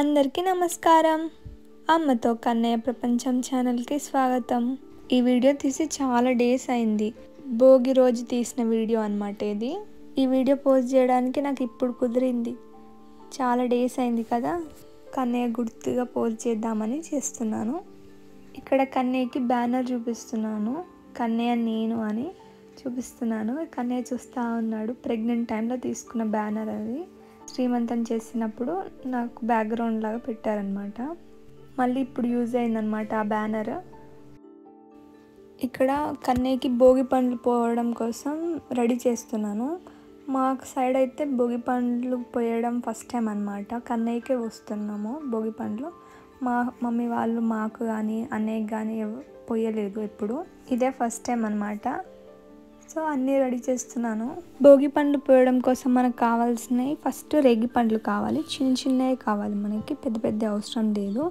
అందరికీ నమస్కారం. అమ్మతో కన్నయ్య ప్రపంచం ఛానల్కి స్వాగతం. ఈ వీడియో తీసి చాలా డేస్ అయింది. భోగి రోజు తీసిన వీడియో అన్నమాట ఇది. ఈ వీడియో పోస్ట్ చేయడానికి నాకు ఇప్పుడు కుదిరింది. చాలా డేస్ అయింది కదా, కన్నయ్య గుర్తుగా పోస్ట్ చేద్దామని చేస్తున్నాను. ఇక్కడ కన్నయ్యకి బ్యానర్ చూపిస్తున్నాను. కన్నయ్య నేను అని చూపిస్తున్నాను. కన్నయ్య చూస్తూ ఉన్నాడు. ప్రెగ్నెంట్ టైంలో తీసుకున్న బ్యానర్ అది. శ్రీమంతం చేసినప్పుడు నాకు బ్యాక్గ్రౌండ్ లాగా పెట్టారనమాట. మళ్ళీ ఇప్పుడు యూజ్ అయిందనమాట ఆ బ్యానర్. ఇక్కడ కన్నయ్యకి భోగి పండ్లు పోవడం కోసం రెడీ చేస్తున్నాను. మా సైడ్ అయితే భోగి పండ్లు పోయడం ఫస్ట్ టైం అనమాట. కన్నయ్యకే వస్తున్నాము భోగి పండ్లు. మా మమ్మీ వాళ్ళు మాకు కానీ అన్నయ్యకి కానీ పోయలేదు ఎప్పుడు. ఇదే ఫస్ట్ టైం అనమాట. సో అన్నీ రెడీ చేస్తున్నాను. భోగి పండ్లు పోయడం కోసం మనకు కావాల్సినవి ఫస్ట్ రేగి పండ్లు కావాలి. చిన్న చిన్నవి కావాలి మనకి, పెద్ద పెద్ద అవసరం లేదు.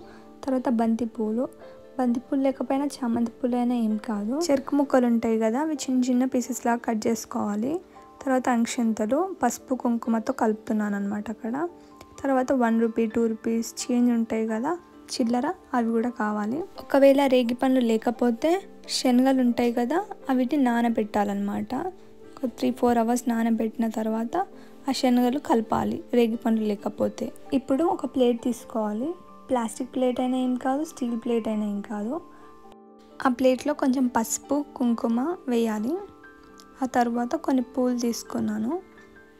తర్వాత బంతి పూలు లేకపోయినా చామంతి పూలు అయినా ఏం కాదు. చెరుకు ముక్కలు ఉంటాయి కదా, అవి చిన్న చిన్న పీసెస్ లాగా కట్ చేసుకోవాలి. తర్వాత అక్షంతలు పసుపు కుంకుమతో కలుపుతున్నాను అనమాట అక్కడ. తర్వాత 1 రూపీ 2 రూపీస్ చేంజ్ ఉంటాయి కదా చిల్లర, అవి కూడా కావాలి. ఒకవేళ రేగి పండ్లు లేకపోతే శనగలు ఉంటాయి కదా, అవిటి నానబెట్టాలన్నమాట. ఒక 3-4 అవర్స్ నానబెట్టిన తర్వాత ఆ శనగలు కలపాలి రేగి పండ్లు లేకపోతే. ఇప్పుడు ఒక ప్లేట్ తీసుకోవాలి. ప్లాస్టిక్ ప్లేట్ అయినా ఏం కాదు, స్టీల్ ప్లేట్ అయినా ఏం కాదు. ఆ ప్లేట్లో కొంచెం పసుపు కుంకుమ వేయాలి. ఆ తర్వాత కొన్ని పూలు తీసుకున్నాను.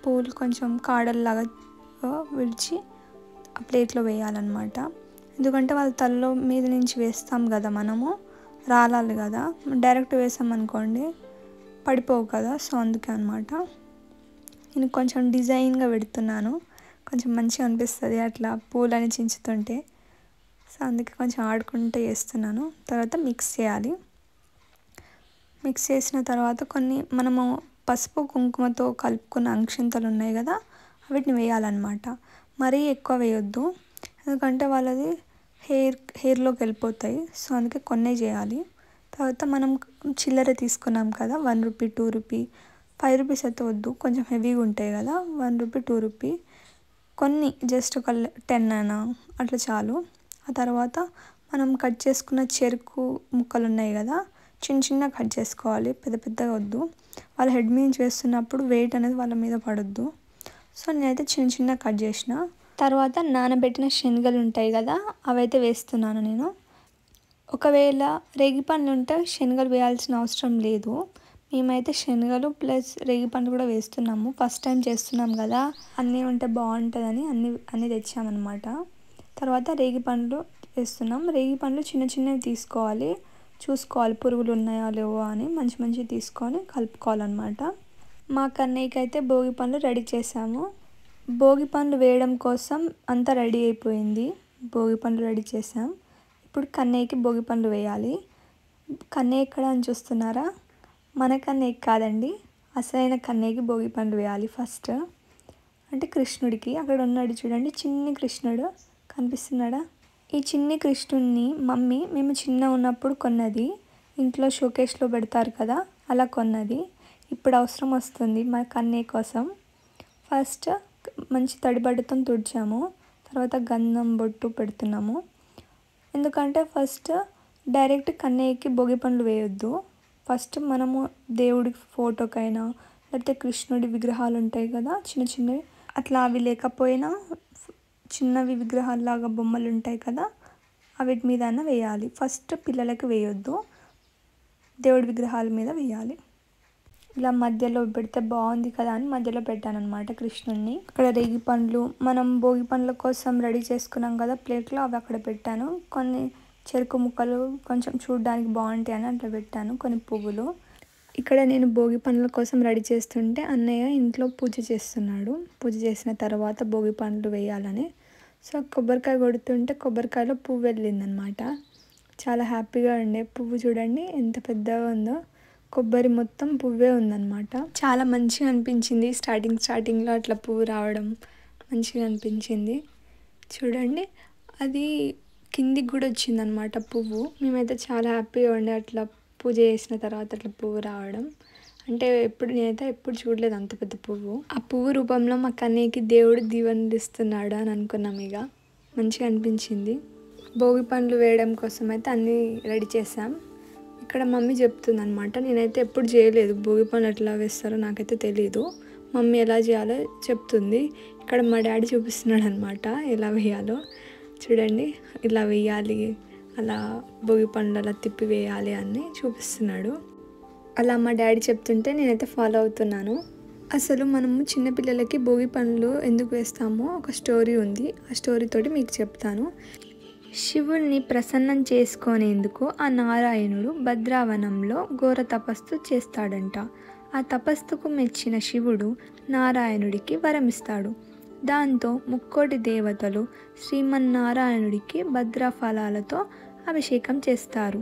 పూలు కొంచెం కాడల్లాగా విడిచి ఆ ప్లేట్లో వేయాలన్నమాట. ఎందుకంటే వాళ్ళ తలలో మీద నుంచి వేస్తాం కదా మనము, రాలాలి కదా. డైరెక్ట్ వేసామనుకోండి పడిపోవు కదా. సో అందుకే అనమాట నేను కొంచెం డిజైన్గా పెడుతున్నాను. కొంచెం మంచిగా అనిపిస్తుంది అట్లా పూలని చించుతుంటే. సో అందుకే కొంచెం ఆడుకుంటూ వేస్తున్నాను. తర్వాత మిక్స్ చేయాలి. మిక్స్ చేసిన తర్వాత కొన్ని మనము పసుపు కుంకుమతో కలుపుకున్న అక్షంతలు ఉన్నాయి కదా, వీటిని వేయాలన్నమాట. మరీ ఎక్కువ వేయొద్దు, ఎందుకంటే వాళ్ళది హెయిర్లోకి వెళ్ళిపోతాయి. సో అందుకే కొన్నే చేయాలి. తర్వాత మనం చిల్లర తీసుకున్నాం కదా, 1 రూపీ 2 రూపీ 5 రూపీస్ అయితే వద్దు, కొంచెం హెవీగా ఉంటాయి కదా. 1 రూపీ 2 రూపీ కొన్ని జస్ట్ ఒక 10 అయినా అట్లా చాలు. ఆ తర్వాత మనం కట్ చేసుకున్న చెరుకు ముక్కలు ఉన్నాయి కదా, చిన్న చిన్న కట్ చేసుకోవాలి, పెద్ద పెద్దగా వద్దు. వాళ్ళ హెడ్ మీద వేస్తున్నప్పుడు వెయిట్ అనేది వాళ్ళ మీద పడొద్దు. సో నేనైతే చిన్న చిన్న కట్ చేసిన. తర్వాత నానబెట్టిన శనగలు ఉంటాయి కదా, అవైతే వేస్తున్నాను నేను. ఒకవేళ రేగి పండ్లు ఉంటే శనగలు వేయాల్సిన అవసరం లేదు. మేమైతే శనగలు ప్లస్ రేగి పండ్లు కూడా వేస్తున్నాము. ఫస్ట్ టైం చేస్తున్నాం కదా, అన్నీ ఉంటే బాగుంటుందని అన్నీ తెచ్చామన్నమాట. తర్వాత రేగి పండ్లు వేస్తున్నాం. రేగి పండ్లు చిన్న చిన్నవి తీసుకోవాలి, చూసుకోవాలి పురుగులు ఉన్నాయో లేవో అని మంచివి తీసుకొని కలుపుకోవాలన్నమాట. మా కన్నయ్యకి అయితే భోగి పండ్లు రెడీ చేసాము. భోగి పండ్లు వేయడం కోసం అంతా రెడీ అయిపోయింది. భోగి పండ్లు రెడీ చేసాం. ఇప్పుడు కన్నయ్యకి భోగి పండ్లు వేయాలి. కన్నయ్య ఎక్కడ అని చూస్తున్నారా? మన కన్నయ్యకి కాదండి, అసలైన కన్నయ్యకి భోగి పండ్లు వేయాలి ఫస్ట్. అంటే కృష్ణుడికి. అక్కడ ఉన్నాడు చూడండి, చిన్ని కృష్ణుడు కనిపిస్తున్నాడా? ఈ చిన్ని కృష్ణుడిని మమ్మీ మేము చిన్న ఉన్నప్పుడు కొన్నది. ఇంట్లో షోకేస్లో పెడతారు కదా, అలా కొన్నది. ఇప్పుడు అవసరం వస్తుంది మా కన్నయ్య కోసం. ఫస్ట్ మంచి తడిబడ్డతో తుడిచాము. తర్వాత గంధం బొట్టు పెడుతున్నాము. ఎందుకంటే ఫస్ట్ డైరెక్ట్ కన్నయ్యకి భోగి పండ్లు వేయొద్దు. ఫస్ట్ మనము దేవుడి ఫోటోకైనా లేకపోతే కృష్ణుడి విగ్రహాలు ఉంటాయి కదా చిన్న చిన్నవి, అట్లా అవి లేకపోయినా చిన్నవి విగ్రహాల్లాగా బొమ్మలు ఉంటాయి కదా, వీటి మీద అయినా వేయాలి. ఫస్ట్ పిల్లలకి వేయొద్దు, దేవుడి విగ్రహాల మీద వేయాలి. ఇలా మధ్యలో పెడితే బాగుంది కదా అని మధ్యలో పెట్టాను అనమాట కృష్ణుడిని. అక్కడ రేగి పండ్లు మనం భోగి పండ్ల కోసం రెడీ చేసుకున్నాం కదా ప్లేట్లో, అవి అక్కడ పెట్టాను. కొన్ని చెరుకు ముక్కలు కొంచెం చూడడానికి బాగుంటాయి అని అట్లా పెట్టాను. కొన్ని పువ్వులు. ఇక్కడ నేను భోగి పండ్ల కోసం రెడీ చేస్తుంటే అన్నయ్య ఇంట్లో పూజ చేస్తున్నాడు. పూజ చేసిన తర్వాత భోగి పండ్లు వేయాలని. సో కొబ్బరికాయ కొడుతుంటే కొబ్బరికాయలో పువ్వు వెళ్ళిందనమాట. చాలా హ్యాపీగా ఉండే. పువ్వు చూడండి ఎంత పెద్దగా ఉందో. కొబ్బరి మొత్తం పువ్వే ఉందన్నమాట. చాలా మంచిగా అనిపించింది. స్టార్టింగ్లో అట్లా పువ్వు రావడం మంచిగా అనిపించింది. చూడండి, అది కిందికి కూడా వచ్చిందనమాట పువ్వు. మేమైతే చాలా హ్యాపీగా ఉండే అట్లా పూజ చేసిన తర్వాత అట్లా పువ్వు రావడం. అంటే నేనైతే ఎప్పుడు చూడలేదు అంత పెద్ద పువ్వు. ఆ పువ్వు రూపంలో మా కన్నయ్యకి దేవుడు దీవెనలు ఇస్తున్నాడు అని అనుకున్నాం. ఇక మంచిగా అనిపించింది. భోగి పండ్లు వేయడం కోసం అయితే అన్నీ రెడీ చేసాం. ఇక్కడ మమ్మీ చెప్తుందనమాట. నేనైతే ఎప్పుడు చేయలేదు, భోగి పండ్లు ఎట్లా వేస్తారో నాకైతే తెలీదు. మమ్మీ ఎలా చేయాలో చెప్తుంది. ఇక్కడ మా డాడీ చూపిస్తున్నాడు అనమాట ఎలా వేయాలో. చూడండి, ఇలా వేయాలి, అలా భోగి పండ్లు అలా తిప్పి వేయాలి అని చూపిస్తున్నాడు. అలా మా డాడీ చెప్తుంటే నేనైతే ఫాలో అవుతున్నాను. అసలు మనము చిన్నపిల్లలకి భోగి పండ్లు ఎందుకు వేస్తామో ఒక స్టోరీ ఉంది. ఆ స్టోరీతోటి మీకు చెప్తాను. శివుణ్ణి ప్రసన్నం చేసుకునేందుకు ఆ నారాయణుడు భద్రావనంలో ఘోర తపస్సు చేస్తాడంట. ఆ తపస్సుకు మెచ్చిన శివుడు నారాయణుడికి వరమిస్తాడు. దాంతో ముక్కోటి దేవతలు శ్రీమన్నారాయణుడికి భద్రఫలాలతో అభిషేకం చేస్తారు.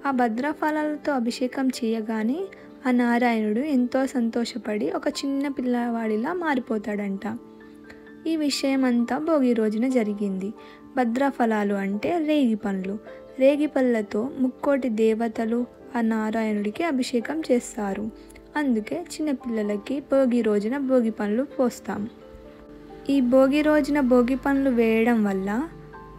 ఆ భద్రఫలాలతో అభిషేకం చేయగానే ఆ నారాయణుడు ఎంతో సంతోషపడి ఒక చిన్న పిల్లవాడిలా మారిపోతాడంట. ఈ విషయం అంతా భోగి రోజున జరిగింది. భద్రఫలాలు అంటే రేగి పండ్లు. రేగి పళ్ళతో ముక్కోటి దేవతలు ఆ నారాయణుడికి అభిషేకం చేస్తారు. అందుకే చిన్నపిల్లలకి భోగి రోజున భోగి పండ్లు పోస్తాం. ఈ భోగి రోజున భోగి పండ్లు వేయడం వల్ల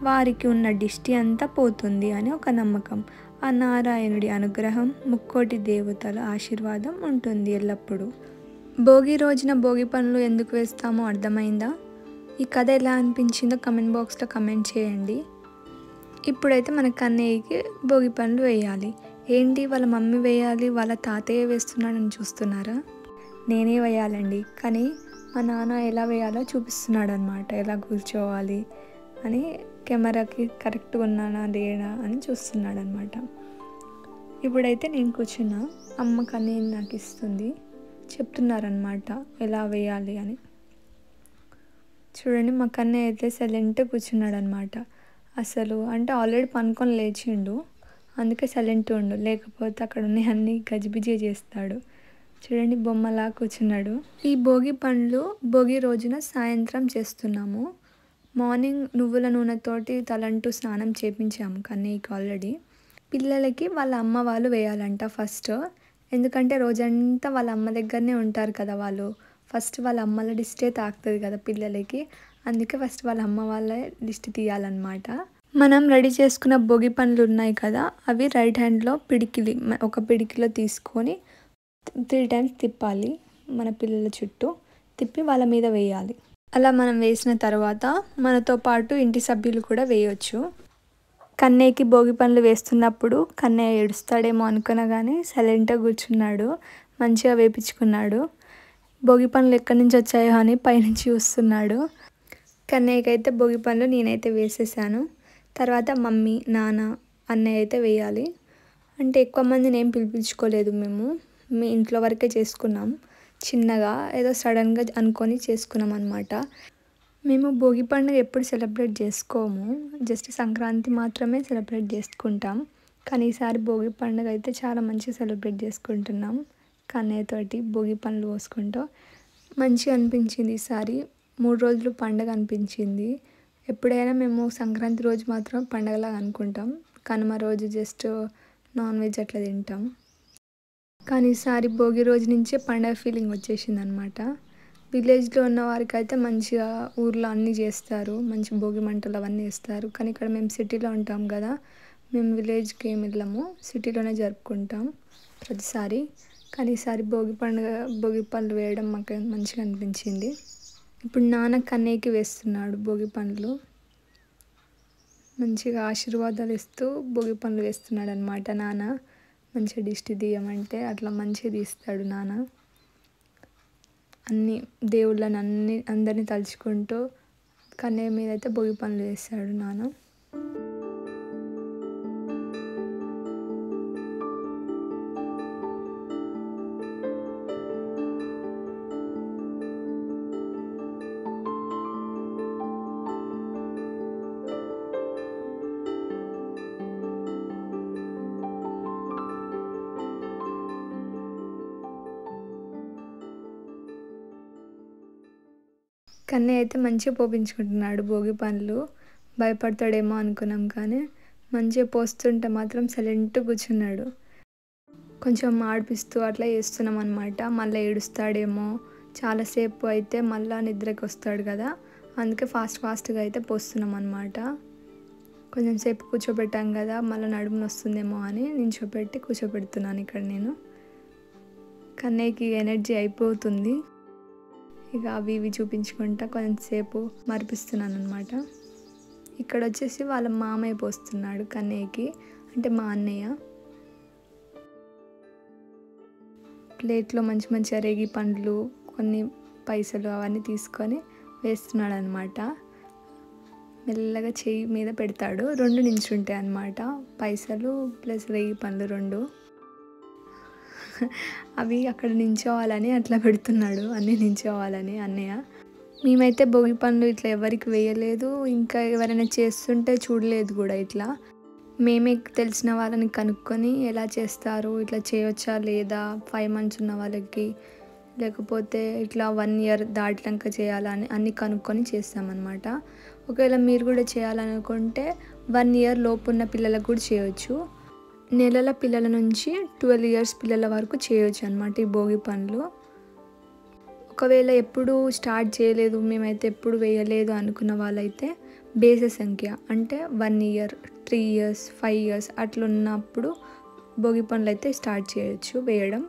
వారికి ఉన్న దిష్టి అంతా పోతుంది అని ఒక నమ్మకం. ఆ నారాయణుడి అనుగ్రహం, ముక్కోటి దేవతల ఆశీర్వాదం ఉంటుంది ఎల్లప్పుడూ. భోగి రోజున భోగి పండ్లు ఎందుకు వేస్తామో అర్థమైందా? ఈ కథ ఎలా అనిపించిందో కమెంట్ బాక్స్లో కమెంట్ చేయండి. ఇప్పుడైతే మన కన్నయ్యకి భోగి పండ్లు వేయాలి. ఏంటి వాళ్ళ మమ్మీ వేయాలి, వాళ్ళ తాతయ్య వేస్తున్నాడని చూస్తున్నారా? నేనే వేయాలండి, కానీ మా నాన్న ఎలా వేయాలో చూపిస్తున్నాడు అనమాట. ఎలా కూర్చోవాలి అని కెమెరాకి కరెక్ట్గా ఉన్నానా లేనా అని చూస్తున్నాడు అనమాట. ఇప్పుడైతే నేను కూర్చున్నా, అమ్మ కన్నయ్య నాకు ఇస్తుంది, చెప్తున్నారనమాట ఎలా వేయాలి అని. చూడండి, మా కన్నయ్య అయితే సైలెంట్గా కూర్చున్నాడు అనమాట. అసలు అంటే ఆల్రెడీ పనుకొని లేచిండు, అందుకే సైలెంట్ ఉండు, లేకపోతే అక్కడ ఉన్న అన్నీ గజిబిజి చేస్తాడు. చూడండి, బొమ్మలా కూర్చున్నాడు. ఈ భోగి పండ్లు భోగి రోజున సాయంత్రం చేస్తున్నాము. మార్నింగ్ నువ్వుల నూనెతోటి తలంటూ స్నానం చేయించాము కన్నయ్యకి ఆల్రెడీ. పిల్లలకి వాళ్ళ అమ్మ వాళ్ళు వేయాలంట ఫస్ట్, ఎందుకంటే రోజంతా వాళ్ళ అమ్మ దగ్గరనే ఉంటారు కదా వాళ్ళు. ఫస్ట్ వాళ్ళ అమ్మల దిష్టే తాకుతుంది కదా పిల్లలకి, అందుకే ఫస్ట్ వాళ్ళ అమ్మ వాళ్ళ దిష్టి తీయాలన్నమాట. మనం రెడీ చేసుకున్న భోగి పండ్లు ఉన్నాయి కదా, అవి రైట్ హ్యాండ్లో ఒక పిడికిలో తీసుకొని 3 times తిప్పాలి. మన పిల్లల చుట్టూ తిప్పి వాళ్ళ మీద వేయాలి. అలా మనం వేసిన తర్వాత మనతో పాటు ఇంటి సభ్యులు కూడా వేయొచ్చు. కన్నయ్యకి భోగి పండ్లు వేస్తున్నప్పుడు కన్నయ్య ఏడుస్తాడేమో అనుకునగానే సైలెంట్గా కూర్చున్నాడు, మంచిగా వేపించుకున్నాడు. భోగి పండ్లు ఎక్కడి నుంచి వచ్చాయో అని పైనుంచి చూస్తున్నాడు. కన్నయ్యకి అయితే భోగి పండ్లు నేనైతే వేసేసాను. తర్వాత మమ్మీ, నాన్న, అన్నయ్య అయితే వేయాలి. అంటే ఎక్కువ మందిని ఏం పిలిపించుకోలేదు, మేము మీ ఇంట్లో వరకే చేసుకున్నాం. చిన్నగా ఏదో సడన్గా అనుకొని చేసుకున్నాం అనమాట. మేము భోగి పండుగ ఎప్పుడు సెలబ్రేట్ చేసుకోము, జస్ట్ సంక్రాంతి మాత్రమే సెలబ్రేట్ చేసుకుంటాం. కానీ ఈసారి భోగి పండుగ అయితే చాలా మంచిగా సెలబ్రేట్ చేసుకుంటున్నాం. కన్నయ్యతోటి భోగి పండ్లు పోసుకుంటూ మంచిగా అనిపించింది. ఈసారి 3 రోజులు పండుగ అనిపించింది. ఎప్పుడైనా మేము సంక్రాంతి రోజు మాత్రం పండగలాగా అనుకుంటాం, కనుమ రోజు జస్ట్ నాన్ వెజ్ అట్లా తింటాం. కానీ ఈసారి భోగి రోజు నుంచే పండగ ఫీలింగ్ వచ్చేసింది అనమాట. విలేజ్లో ఉన్న వారికి అయితే మంచిగా ఊర్లో అన్నీ చేస్తారు, మంచి భోగి మంటలు అవన్నీ వేస్తారు. కానీ ఇక్కడ మేము సిటీలో ఉంటాం కదా, మేము విలేజ్కి ఏమి వెళ్ళాము, సిటీలోనే జరుపుకుంటాం ప్రతిసారి. కానీ ఈసారి భోగి పండ్లు వేయడం మాకు మంచిగా అనిపించింది. ఇప్పుడు నాన్న కన్నయ్యకి వేస్తున్నాడు భోగి పండ్లు, మంచిగా ఆశీర్వాదాలు ఇస్తూ భోగి పండ్లు వేస్తున్నాడు అనమాట. నాన్న మంచిగా దిష్టి తీయమంటే అట్లా మంచిగా తీస్తాడు నాన్న. అన్ని దేవుళ్ళని అందరినీ తలుచుకుంటూ కన్నయ్య మీద అయితే భోగి పండ్లు వేస్తాడు నాన్న. కన్నయ్య అయితే మంచిగా పోపించుకుంటున్నాడు భోగి పండ్లు. భయపడతాడేమో అనుకున్నాం, కానీ మంచిగా పోస్తుంటే మాత్రం సైలెంట్గా కూర్చున్నాడు. కొంచెం ఆడిపిస్తూ అట్లా చేస్తున్నాం అనమాట. మళ్ళీ ఏడుస్తాడేమో, చాలాసేపు అయితే మళ్ళీ నిద్రకి వస్తాడు కదా, అందుకే ఫాస్ట్గా అయితే పోస్తున్నాం అన్నమాట. కొంచెం సేపు కూర్చోబెట్టాం కదా, మళ్ళీ నడుము నొస్తుందేమో అని నించోబెట్టి కూర్చోబెడుతున్నాను ఇక్కడ నేను. కన్నయ్యకి ఎనర్జీ అయిపోతుంది. ఇక అవి ఇవి చూపించుకుంటా కొంచెంసేపు మరిపిస్తున్నాను అనమాట. ఇక్కడ వచ్చేసి వాళ్ళ మామయ్య పోస్తున్నాడు కన్నయ్యకి, అంటే మా అన్నయ్య. ప్లేట్లో మంచి మంచి రేగి పండ్లు, కొన్ని పైసలు అవన్నీ తీసుకొని వేస్తున్నాడు అనమాట. మెల్లగా చెయ్యి మీద పెడతాడు. 2 నించుంటాయి అన్నమాట, పైసలు ప్లస్ రేగి పండ్లు 2. అవి అక్కడ నించోవాలని అట్లా పెడుతున్నాడు, అన్నీ నించోవాలని అన్నయ్య. మేమైతే భోగి పండ్లు ఇట్లా ఎవరికి వేయలేదు, ఇంకా ఎవరైనా చేస్తుంటే చూడలేదు కూడా. ఇట్లా మేమే తెలిసిన వాళ్ళని కనుక్కొని ఎలా చేస్తారు, ఇట్లా చేయవచ్చా లేదా, 5 months ఉన్న వాళ్ళకి, లేకపోతే ఇట్లా 1 year దాటినాక చేయాలని అన్నీ కనుక్కొని చేస్తామన్నమాట. ఒకవేళ మీరు కూడా చేయాలనుకుంటే 1 year లోపు ఉన్న పిల్లలకు కూడా చేయవచ్చు. నెలల పిల్లల నుంచి 12 years పిల్లల వరకు చేయవచ్చు అన్నమాట ఈ భోగి పండ్లు. ఒకవేళ ఎప్పుడు స్టార్ట్ చేయలేదు, మేమైతే ఎప్పుడు వేయలేదు అనుకున్న వాళ్ళైతే బేస సంఖ్య అంటే 1 year, 3 years, 5 years అట్లా ఉన్నప్పుడు భోగి పండ్లు అయితే స్టార్ట్ చేయొచ్చు వేయడం.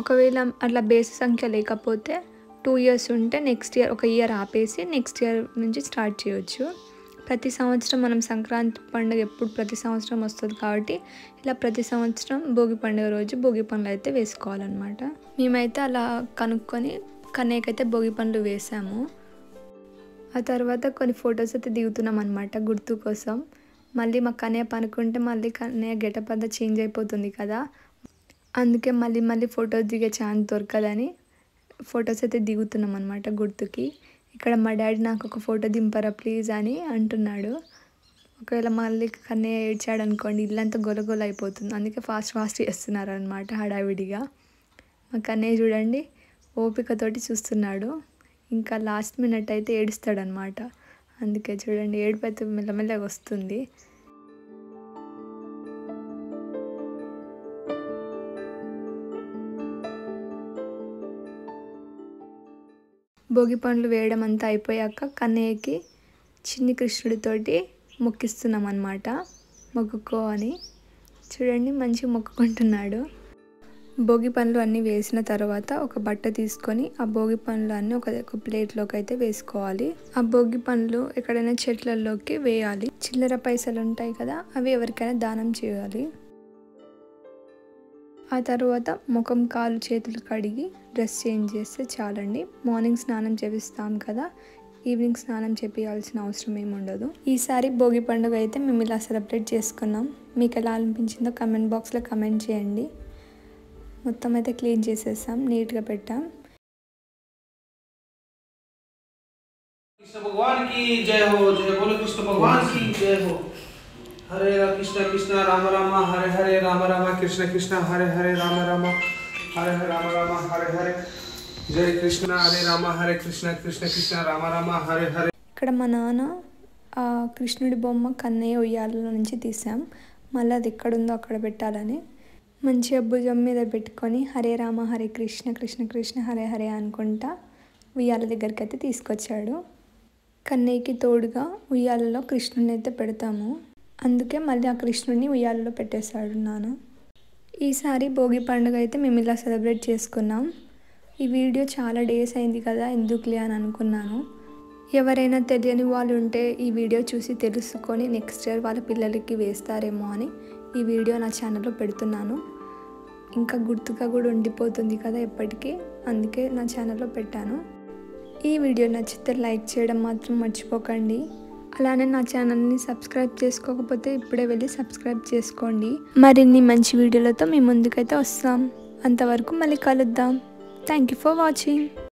ఒకవేళ అట్లా బేస సంఖ్య లేకపోతే 2 years ఉంటే నెక్స్ట్ ఇయర్ 1 year ఆపేసి నెక్స్ట్ ఇయర్ నుంచి స్టార్ట్ చేయొచ్చు. ప్రతి సంవత్సరం మనం సంక్రాంతి పండుగ ఎప్పుడు ప్రతి సంవత్సరం వస్తుంది కాబట్టి ఇలా ప్రతి సంవత్సరం భోగి పండుగ రోజు భోగి పండ్లు అయితే వేసుకోవాలన్నమాట. మేమైతే అలా కనుక్కొని కన్నయ్యకైతే భోగి పండ్లు వేసాము. ఆ తర్వాత కొన్ని ఫొటోస్ అయితే దిగుతున్నాం అనమాట గుర్తు కోసం. మళ్ళీ మా కన్నయ్య పనుకుంటే మళ్ళీ కన్నయ్య గెటప్ అంతా చేంజ్ అయిపోతుంది కదా, అందుకే మళ్ళీ ఫొటోస్ దిగే ఛాన్స్ దొరకదని ఫొటోస్ అయితే దిగుతున్నాం అనమాట గుర్తుకి. ఇక్కడ మా డాడీ నాకు ఒక ఫోటో దింపరా ప్లీజ్ అని అంటున్నాడు. ఒకవేళ మళ్ళీ కన్నయ్య ఏడ్చాడు అనుకోండి ఇల్లంతా గొలగొల అయిపోతుంది, అందుకే ఫాస్ట్ చేస్తున్నారు అనమాట హడావిడిగా. మా కన్నయ్య చూడండి ఓపికతోటి చూస్తున్నాడు. ఇంకా లాస్ట్ మినిట్ అయితే ఏడుస్తాడనమాట, అందుకే చూడండి ఏడుపు అయితే మెల్లమెల్లగా వస్తుంది. భోగి పండ్లు వేయడం అంతా అయిపోయాక కన్నయ్యకి చిన్ని కృష్ణుడితోటి మొక్కిస్తున్నాం అన్నమాట. మొక్కుకో అని చూడండి మంచిగా మొక్కుకుంటున్నాడు. భోగి పండ్లు అన్నీ వేసిన తర్వాత ఒక బట్ట తీసుకొని ఆ భోగి పండ్లు అన్నీ ఒక ప్లేట్లోకి అయితే వేసుకోవాలి. ఆ భోగి పండ్లు ఎక్కడైనా చెట్లలోకి వేయాలి. చిల్లర పైసలు ఉంటాయి కదా, అవి ఎవరికైనా దానం చేయాలి. ఆ తర్వాత ముఖం కాలు చేతులు కడిగి డ్రెస్ చేంజ్ చేస్తే చాలండి. మార్నింగ్ స్నానం చేపిస్తాం కదా, ఈవినింగ్ స్నానం చేపించాల్సిన అవసరం ఏమి ఉండదు. ఈసారి భోగి పండుగ అయితే మేము ఇలా సెలబ్రేట్ చేసుకున్నాం. మీకు ఎలా అనిపించిందో కమెంట్ బాక్స్లో కమెంట్ చేయండి. మొత్తం అయితే క్లీన్ చేసేసాం, నీట్గా పెట్టాం. कृष्ण भगवान की जय हो, जय बोलो कृष्ण भगवान की जय हो। हरे कृष्ण कृष्ण राम राम हरे हरे राम राम कृष्ण कृष्ण हरे हरे राम राम हरे हरे राम राम हरे हरे जय कृष्ण हरे राम हरे कृष्ण कृष्ण कृष्ण राम राम हरे हरे. ఇక్కడ మా నాన్న ఆ కృష్ణుడి బొమ్మ కన్నయ్య ఉయ్యాలలో నుంచి తీసాం. మళ్ళీ అది ఎక్కడుందో అక్కడ పెట్టాలని మంచిగా భుజం మీద పెట్టుకొని హరే రామ హరే కృష్ణ కృష్ణ కృష్ణ హరే హరే అనుకుంటా ఉయ్యాల దగ్గరికి అయితే తీసుకొచ్చాడు. కన్నయ్యకి తోడుగా ఉయ్యాలలో కృష్ణుని అయితే పెడతాము, అందుకే మళ్ళీ ఆ కృష్ణుడిని ఉయ్యాలలో పెట్టేశాడు నాన్న. ఈసారి భోగి పండుగ అయితే మేము ఇలా సెలబ్రేట్ చేసుకున్నాం. ఈ వీడియో చాలా డేస్ అయింది కదా ఎందుకులే అని అనుకున్నాను. ఎవరైనా తెలియని వాళ్ళు ఉంటే ఈ వీడియో చూసి తెలుసుకొని నెక్స్ట్ ఇయర్ వాళ్ళ పిల్లలకి వేస్తారేమో అని ఈ వీడియో నా ఛానల్లో పెడుతున్నాను. ఇంకా గుర్తుగా కూడా ఉండిపోతుంది కదా ఎప్పటికీ, అందుకే నా ఛానల్లో పెట్టాను. ఈ వీడియో నచ్చితే లైక్ చేయడం మాత్రం మర్చిపోకండి. అలానే నా ఛానల్ని సబ్స్క్రైబ్ చేసుకోకపోతే ఇప్పుడే వెళ్ళి సబ్స్క్రైబ్ చేసుకోండి. మరిన్ని మంచి వీడియోలతో మీ ముందుకైతే వస్తాం. అంతవరకు మళ్ళీ కలుద్దాం. Thank you for watching.